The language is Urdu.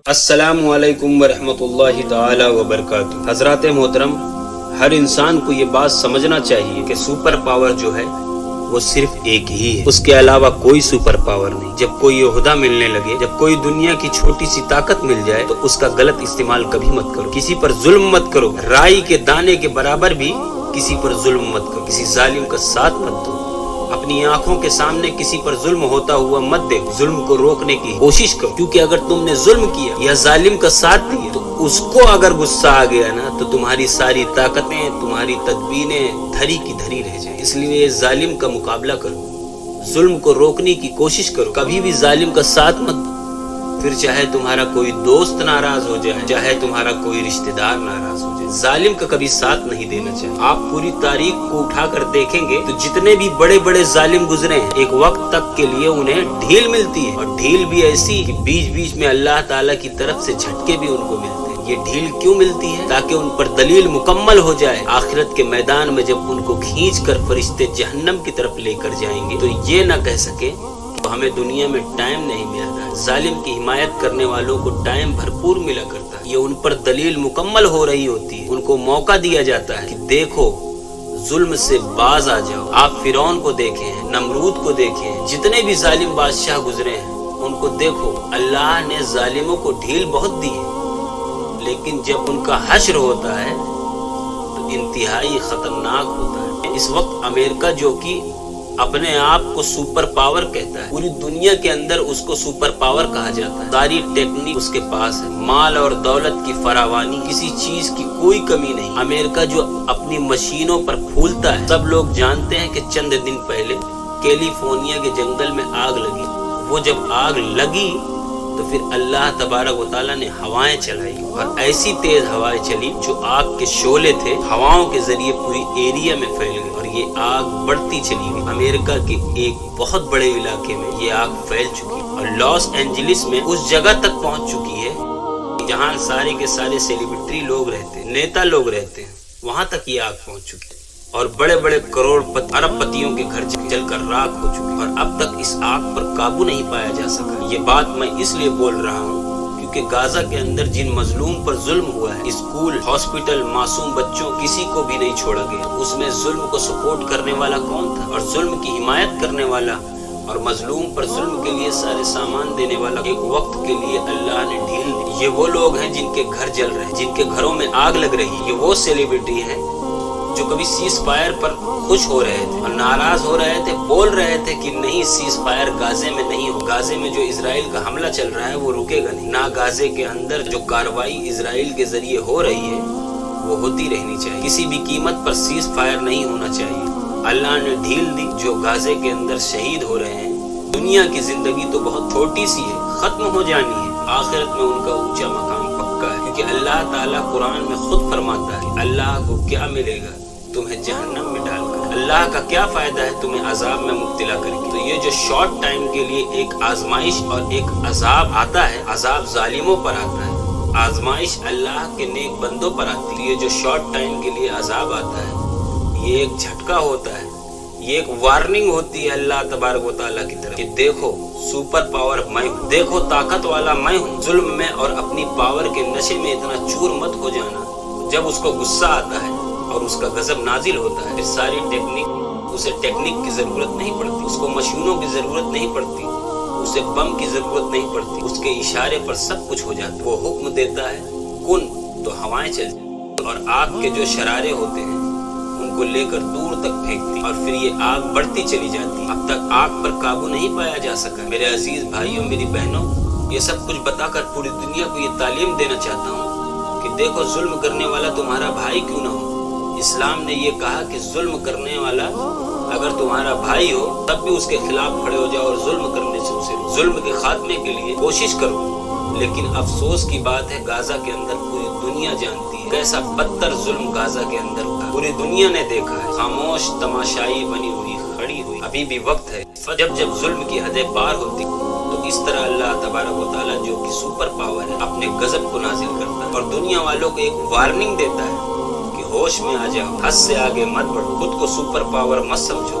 السلام علیکم ورحمۃ اللہ تعالی وبرکاتہ۔ حضرات محترم، ہر انسان کو یہ بات سمجھنا چاہیے کہ سپر پاور جو ہے وہ صرف ایک ہی ہے، اس کے علاوہ کوئی سپر پاور نہیں۔ جب کوئی عہدہ ملنے لگے، جب کوئی دنیا کی چھوٹی سی طاقت مل جائے تو اس کا غلط استعمال کبھی مت کرو، کسی پر ظلم مت کرو، رائی کے دانے کے برابر بھی کسی پر ظلم مت کرو، کسی ظالم کا ساتھ مت دو، اپنی آنکھوں کے سامنے کسی پر ظلم ہوتا ہوا مت دیکھو، ظلم کو روکنے کی کوشش کرو، کیونکہ اگر تم نے ظلم کیا یا ظالم کا ساتھ دیا تو اس کو اگر غصہ آ گیا نا تو تمہاری ساری طاقتیں، تمہاری تدبیریں دھری کی دھری رہ جائیں۔ اس لیے ظالم کا مقابلہ کرو، ظلم کو روکنے کی کوشش کرو، کبھی بھی ظالم کا ساتھ مت دو، پھر چاہے تمہارا کوئی دوست ناراض ہو جائے، چاہے تمہارا کوئی رشتہ دار ناراض ہو جائے، ظالم کا کبھی ساتھ نہیں دینا چاہیے۔ آپ پوری تاریخ کو اٹھا کر دیکھیں گے تو جتنے بھی بڑے بڑے ظالم گزرے ہیں، ایک وقت تک کے لیے انہیں ڈھیل ملتی ہے، اور ڈھیل بھی ایسی کہ بیچ بیچ میں اللہ تعالیٰ کی طرف سے جھٹکے بھی ان کو ملتے ہیں۔ یہ ڈھیل کیوں ملتی ہے؟ تاکہ ان پر دلیل مکمل ہو جائے، آخرت کے میدان میں جب ان کو کھینچ کر فرشتے جہنم کی طرف لے کر جائیں گے تو یہ نہ کہہ سکے ہمیں دنیا میں ٹائم نہیں ملا تھا۔ ظالم کی حمایت کرنے والوں کو ٹائم بھرپور ملا کرتا ہے، یہ ان پر دلیل مکمل ہو رہی ہوتی ہے، ان کو موقع دیا جاتا ہے کہ دیکھو ظلم سے باز آ جاؤ۔ آپ فرعون کو دیکھیں، نمرود کو دیکھیں، جتنے بھی ظالم بادشاہ گزرے ہیں ان کو دیکھو، اللہ نے ظالموں کو ڈھیل بہت دی ہے، لیکن جب ان کا حشر ہوتا ہے تو انتہائی خطرناک ہوتا ہے۔ اس وقت امریکہ جو کہ اپنے آپ کو سپر پاور کہتا ہے، پوری دنیا کے اندر اس کو سپر پاور کہا جاتا ہے، ساری ٹیکنیک اس کے پاس ہے، مال اور دولت کی فراوانی، کسی چیز کی کوئی کمی نہیں۔ امریکہ جو اپنی مشینوں پر پھولتا ہے، سب لوگ جانتے ہیں کہ چند دن پہلے کیلیفورنیا کے جنگل میں آگ لگی، وہ جب آگ لگی تو پھر اللہ تبارک و تعالیٰ نے ہوائیں چلائی، اور ایسی تیز ہوائیں چلی جو آگ کے شعلے تھے ہواؤں کے ذریعے پوری ایریا میں پھیل گئے، اور یہ آگ بڑھتی چلی گئی۔ امریکہ کے ایک بہت بڑے علاقے میں یہ آگ پھیل چکی ہے، اور لاس اینجلس میں اس جگہ تک پہنچ چکی ہے جہاں سارے کے سارے سیلیبریٹی لوگ رہتے ہیں، نیتا لوگ رہتے ہیں، وہاں تک یہ آگ پہنچ چکی ہے، اور بڑے بڑے کروڑ ارب پتیوں کے گھر جل کر راکھ ہو چکے، اور اب تک اس آگ پر قابو نہیں پایا جا سکا۔ یہ بات میں اس لیے بول رہا ہوں کہ غزہ کے اندر جن مظلوم پر ظلم ہوا ہے، اسکول، ہاسپٹل، معصوم بچوں، کسی کو بھی نہیں چھوڑا گیا۔ اس میں ظلم کو سپورٹ کرنے والا کون تھا، اور ظلم کی حمایت کرنے والا اور مظلوم پر ظلم کے لیے سارے سامان دینے والا ایک وقت کے لیے اللہ نے ڈھیل دی۔ یہ وہ لوگ ہیں جن کے گھر جل رہے ہیں، جن کے گھروں میں آگ لگ رہی ہے، یہ وہ سیلیبریٹی ہیں جو کبھی سیز فائر پر خوش ہو رہے تھے اور ناراض ہو رہے تھے، بول رہے تھے کہ نہیں، سیز فائر غازے میں نہیں ہو، غازے میں جو اسرائیل کا حملہ چل رہا ہے وہ رکے گا نہیں، نہ غازے کے اندر جو کارروائی اسرائیل کے ذریعے ہو رہی ہے وہ ہوتی رہنی چاہیے، کسی بھی قیمت پر سیز فائر نہیں ہونا چاہیے۔ اللہ نے ڈھیل دی، جو غازے کے اندر شہید ہو رہے ہیں۔ دنیا کی زندگی تو بہت چھوٹی سی ہے، ختم ہو جانی ہے، آخرت میں ان کا اونچا مقام پکا ہے، کیونکہ اللہ تعالیٰ قرآن میں خود فرماتا ہے اللہ کو کیا ملے گا تمہیں جہنم میں ڈال کر، اللہ کا کیا فائدہ ہے تمہیں عذاب میں مبتلا کر کے۔ تو یہ جو شارٹ ٹائم کے لیے ایک آزمائش اور ایک عذاب آتا ہے، عذاب ظالموں پر آتا ہے، آزمائش اللہ کے نیک بندوں پر آتی ہے۔ یہ جو شارٹ ٹائم کے لیے عذاب آتا ہے یہ ایک جھٹکا ہوتا ہے، یہ ایک وارننگ ہوتی ہے اللہ تبارک و تعالیٰ کی طرف کہ دیکھو سپر پاور میں ہوں، دیکھو طاقت والا میں ہوں۔ ظلم میں اور اپنی پاور کے نشے میں اتنا چور مت ہو جانا۔ جب اس کو غصہ آتا ہے اور اس کا غضب نازل ہوتا ہے، پھر ساری اسے ٹیکنیک کی ضرورت نہیں پڑتی، اس کو مشینوں کی ضرورت نہیں پڑتی، اسے بم کی ضرورت نہیں پڑتی، اس کے اشارے پر سب کچھ ہو جاتا ہے۔ وہ حکم دیتا ہے کن تو ہوائیں چلتی، اور آگ کے جو شرارے ہوتے ہیں ان کو لے کر دور تک پھینکتی، اور پھر یہ آگ بڑھتی چلی جاتی۔ اب تک آگ پر قابو نہیں پایا جا سکا۔ میرے عزیز بھائیوں، میری بہنوں، یہ سب کچھ بتا کر پوری دنیا کو یہ تعلیم دینا چاہتا ہوں کہ دیکھو ظلم کرنے والا تمہارا بھائی کیوں نہ ہو، اسلام نے یہ کہا کہ ظلم کرنے والا اگر تمہارا بھائی ہو تب بھی اس کے خلاف کھڑے ہو جاؤ اور ظلم کرنے سے اسے ظلم کے خاتمے کے لیے کوشش کرو۔ لیکن افسوس کی بات ہے غزہ کے اندر پوری دنیا جانتی ہے کیسا بدتر ظلم غزہ کے اندر ہوتا ہے، پوری دنیا نے دیکھا ہے، خاموش تماشائی بنی ہوئی کھڑی ہوئی۔ ابھی بھی وقت ہے، جب جب ظلم کی حدیں پار ہوتی تو اس طرح اللہ تبارک و تعالیٰ جو کہ سپر پاور ہے اپنے غضب کو نازل کرتا ہے اور دنیا والوں کو ایک وارننگ دیتا ہے کہ ہوش میں آ جاؤ، حد سے آگے مت بڑھو، خود کو سپر پاور مت سمجھو،